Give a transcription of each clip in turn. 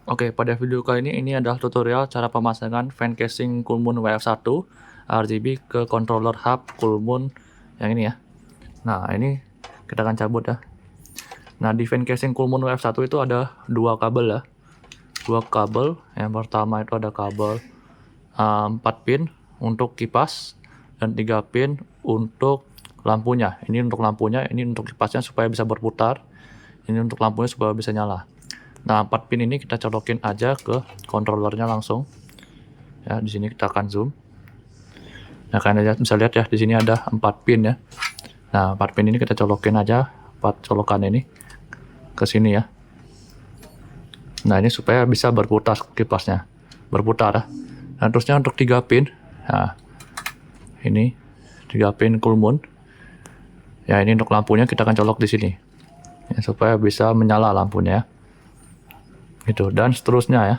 Oke, pada video kali ini adalah tutorial cara pemasangan fan casing Coolmoon WF1 RGB ke controller hub Coolmoon yang ini ya. Nah, ini kita akan cabut ya. Nah, di fan casing Coolmoon WF1 itu ada dua kabel ya. Dua kabel. Yang pertama itu ada kabel 4 pin untuk kipas dan 3 pin untuk lampunya. Ini untuk lampunya, ini untuk kipasnya supaya bisa berputar. Ini untuk lampunya supaya bisa nyala. Nah, 4 pin ini kita colokin aja ke controllernya langsung. Ya, di sini kita akan zoom. Nah, kalian bisa lihat ya, di sini ada 4 pin ya. Nah, 4 pin ini kita colokin aja, 4 colokan ini ke sini ya. Nah, ini supaya bisa berputar kipasnya. Berputar ya. Nah, terusnya untuk 3 pin. Nah, ini 3 pin Coolmoon. Ya, ini untuk lampunya kita akan colok di sini. Ya, supaya bisa menyala lampunya ya. Gitu, dan seterusnya ya.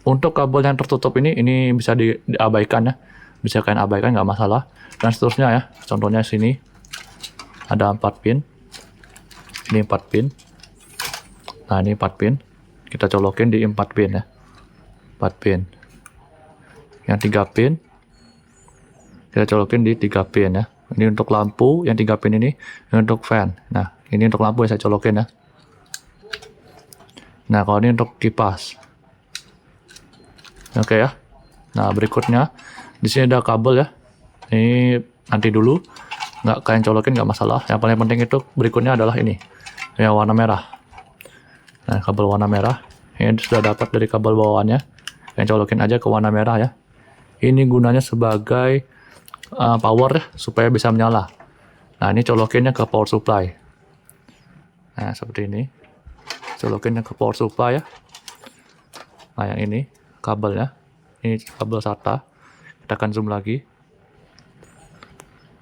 Untuk kabel yang tertutup ini bisa diabaikan ya, bisa kalian abaikan nggak masalah. Dan seterusnya ya, contohnya sini ada 4 pin, ini 4 pin. Nah, ini 4 pin, kita colokin di 4 pin ya, 4 pin. Yang 3 pin kita colokin di 3 pin ya. Ini untuk lampu, yang 3 pin ini untuk fan. Nah, ini untuk lampu yang saya colokin ya. Nah, kalau ini untuk kipas. Oke ya. Nah, berikutnya di sini ada kabel ya. Ini nanti dulu, nggak kalian colokin nggak masalah. Yang paling penting itu berikutnya adalah ini, yang warna merah. Nah, kabel warna merah ini sudah dapat dari kabel bawaannya. Kalian colokin aja ke warna merah ya. Ini gunanya sebagai power ya, supaya bisa menyala. Nah, ini colokinnya ke power supply. Nah, seperti ini. Colokinnya ke power supply ya. Nah, yang ini kabelnya, ini kabel SATA. Kita akan zoom lagi.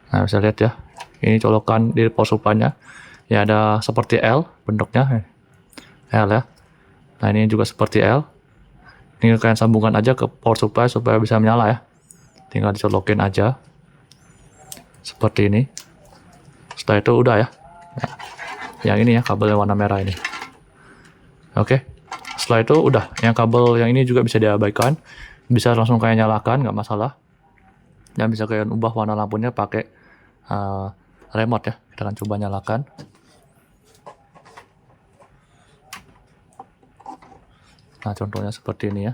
Nah, bisa lihat ya, ini colokan di power supply-nya ya, ada seperti L bentuknya, L ya. Nah, ini juga seperti L. Ini kalian sambungkan aja ke power supply supaya bisa menyala ya. Tinggal dicolokin aja seperti ini. Setelah itu udah ya. Nah, yang ini ya, kabel yang warna merah ini. Oke, setelah itu udah, yang kabel yang ini juga bisa diabaikan, bisa langsung kayak nyalakan, nggak masalah. Dan bisa kalian ubah warna lampunya pakai remote ya. Kita akan coba nyalakan. Nah, contohnya seperti ini ya.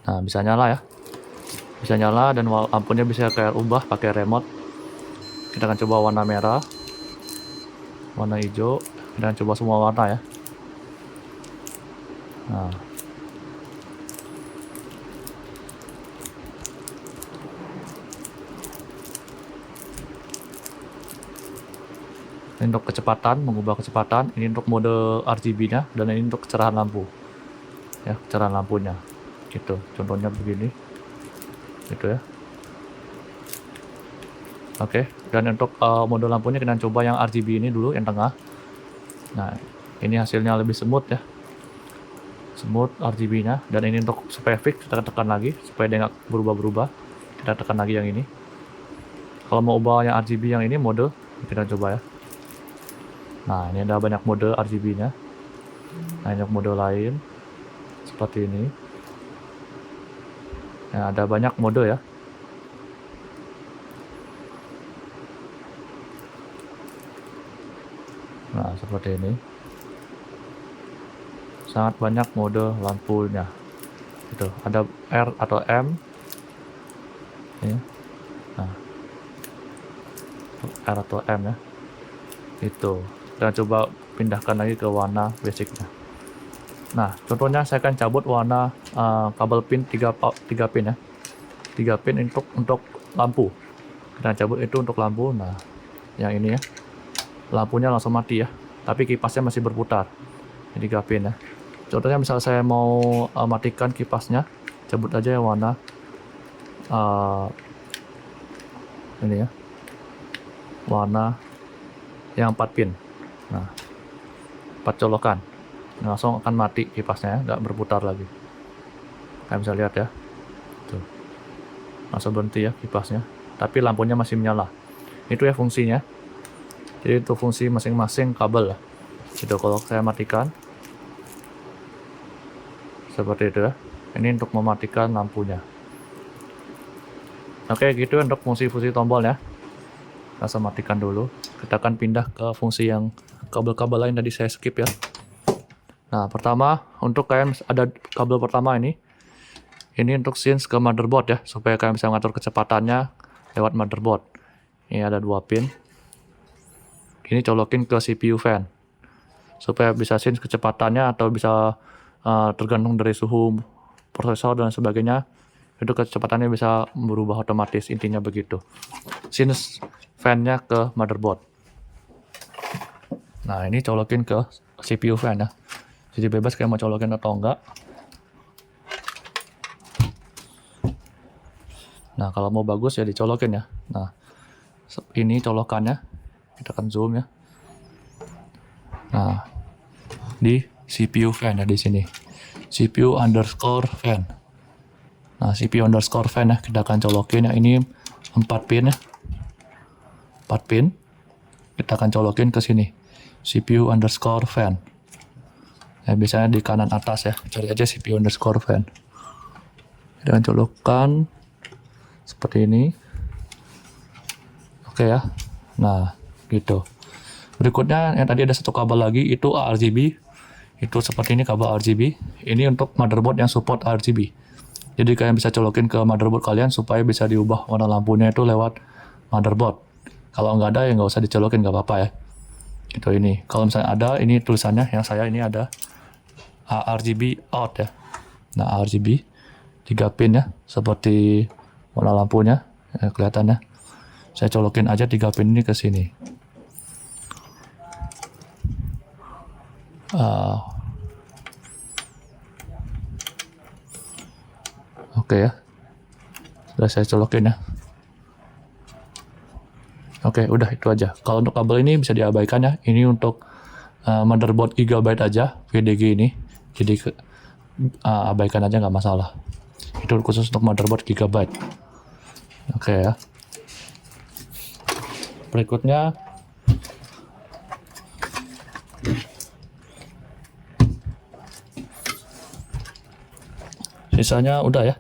Nah, bisa nyala ya. Bisa nyala dan lampunya bisa kayak ubah pakai remote. Kita akan coba warna merah, warna hijau, dan coba semua warna ya. Nah, ini untuk kecepatan, mengubah kecepatan. Ini untuk mode RGB-nya, dan ini untuk kecerahan lampu. Ya, kecerahan lampunya. Gitu. Contohnya begini. Gitu ya. Oke, dan untuk mode lampunya kita coba yang RGB ini dulu, yang tengah. Nah, ini hasilnya lebih smooth ya. Smooth RGB-nya, dan ini untuk supaya fix kita tekan lagi supaya dia nggak berubah-berubah. Kita tekan lagi yang ini. Kalau mau ubah yang RGB yang ini mode, kita coba ya. Nah, ini ada banyak mode RGB-nya. Nah, ini mode lain seperti ini. Nah, ada banyak mode ya. Nah, seperti ini. Sangat banyak mode lampunya. Gitu. Ada R atau M. Ini. Nah, R atau M ya. Itu. Kita coba pindahkan lagi ke warna basicnya. Nah, contohnya saya akan cabut warna kabel pin 3 pin ya. 3 pin untuk lampu. Kita cabut itu untuk lampu. Nah, yang ini ya. Lampunya langsung mati ya, tapi kipasnya masih berputar. Ini 3 pin ya. Contohnya misal saya mau matikan kipasnya, cabut aja yang warna ini ya, warna yang 4 pin. Nah, 4 colokan. Nah, langsung akan mati kipasnya ya, nggak berputar lagi. Kalian bisa lihat ya, tuh, langsung berhenti ya kipasnya, tapi lampunya masih menyala. Itu ya fungsinya. Jadi untuk fungsi masing-masing kabel ya. Itu kalau saya matikan seperti itu ya. Ini untuk mematikan lampunya. Oke, gitu untuk fungsi-fungsi tombol ya. Saya matikan dulu. Kita akan pindah ke fungsi yang kabel-kabel lain tadi saya skip ya. Nah, pertama untuk kalian ada kabel pertama ini untuk sinks ke motherboard ya, supaya kalian bisa mengatur kecepatannya lewat motherboard. Ini ada 2 pin. Ini colokin ke CPU fan supaya bisa sinks kecepatannya, atau bisa tergantung dari suhu prosesor dan sebagainya. Itu kecepatannya bisa berubah otomatis, intinya begitu. Sinks fan-nya ke motherboard. Nah, ini colokin ke CPU fan ya. Jadi bebas kayak mau colokin atau enggak. Nah, kalau mau bagus ya dicolokin ya. Nah, ini colokannya. Kita akan zoom ya. Nah, di CPU fan ya di sini. CPU underscore fan. Nah, CPU underscore fan ya, kita akan colokin ya. Ini 4 pin ya. 4 pin. Kita akan colokin ke sini. CPU underscore fan. Ya, biasanya di kanan atas ya. Cari aja CPU underscore fan. Kita akan colokkan seperti ini. Oke ya. Nah, gitu. Berikutnya yang tadi ada satu kabel lagi, itu RGB. Itu seperti ini kabel RGB. Ini untuk motherboard yang support RGB. Jadi kalian bisa colokin ke motherboard kalian supaya bisa diubah warna lampunya itu lewat motherboard. Kalau nggak ada ya nggak usah dicolokin, nggak apa-apa ya. Itu ini. Kalau misalnya ada, ini tulisannya yang saya ini ada RGB out ya. Nah, RGB 3 pin ya, seperti warna lampunya ya, kelihatannya. Saya colokin aja 3 pin ini ke sini. Oke ya, sudah saya colokin ya. Oke, udah itu aja. Kalau untuk kabel ini bisa diabaikan ya. Ini untuk motherboard Gigabyte aja, VDG ini. Jadi abaikan aja, nggak masalah. Itu khusus untuk motherboard Gigabyte. Oke ya. Berikutnya sisanya udah ya.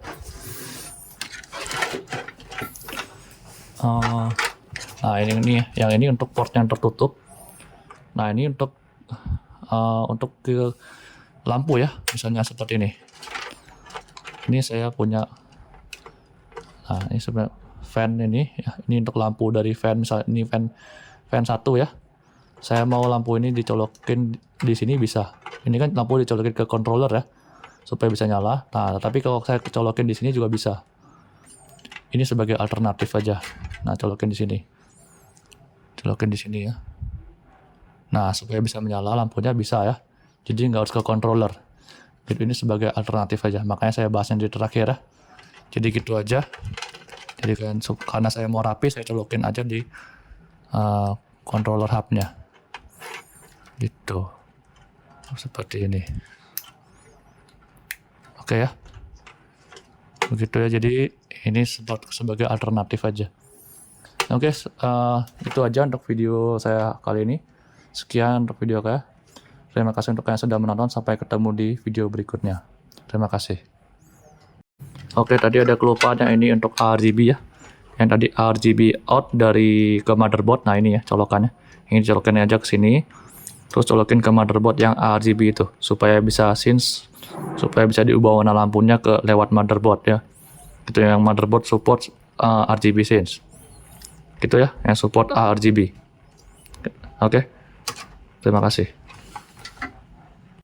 Nah, ini yang ini untuk port yang tertutup. Nah, ini untuk ke lampu ya, misalnya seperti ini. Ini saya punya. Nah, ini sebenarnya fan ini ya. Ini untuk lampu dari fan, misalnya ini fan 1 ya. Saya mau lampu ini dicolokin di sini bisa. Ini kan lampu dicolokin ke controller ya, supaya bisa nyala. Nah, tapi kalau saya colokin di sini juga bisa. Ini sebagai alternatif aja. Nah, colokin di sini. Colokin di sini ya. Nah, supaya bisa menyala lampunya bisa ya. Jadi nggak harus ke controller. Jadi ini sebagai alternatif aja. Makanya saya bahasnya di terakhir ya. Jadi gitu aja. Jadi karena saya mau rapi, saya colokin aja di controller hubnya. Gitu. Seperti ini. Oke ya. Begitu ya. Jadi ini sebagai alternatif aja. Oke, itu aja untuk video saya kali ini. Sekian untuk video saya. Terima kasih untuk kalian yang sudah menonton. Sampai ketemu di video berikutnya. Terima kasih. Oke, tadi ada kelupaan yang ini untuk RGB ya. Yang tadi RGB out dari ke motherboard. Nah, ini ya colokannya. Ini colokin aja ke sini. Terus colokin ke motherboard yang RGB itu supaya bisa diubah warna lampunya ke lewat motherboard ya. Itu yang motherboard support RGB sense. Gitu ya, yang support RGB. Oke. Terima kasih.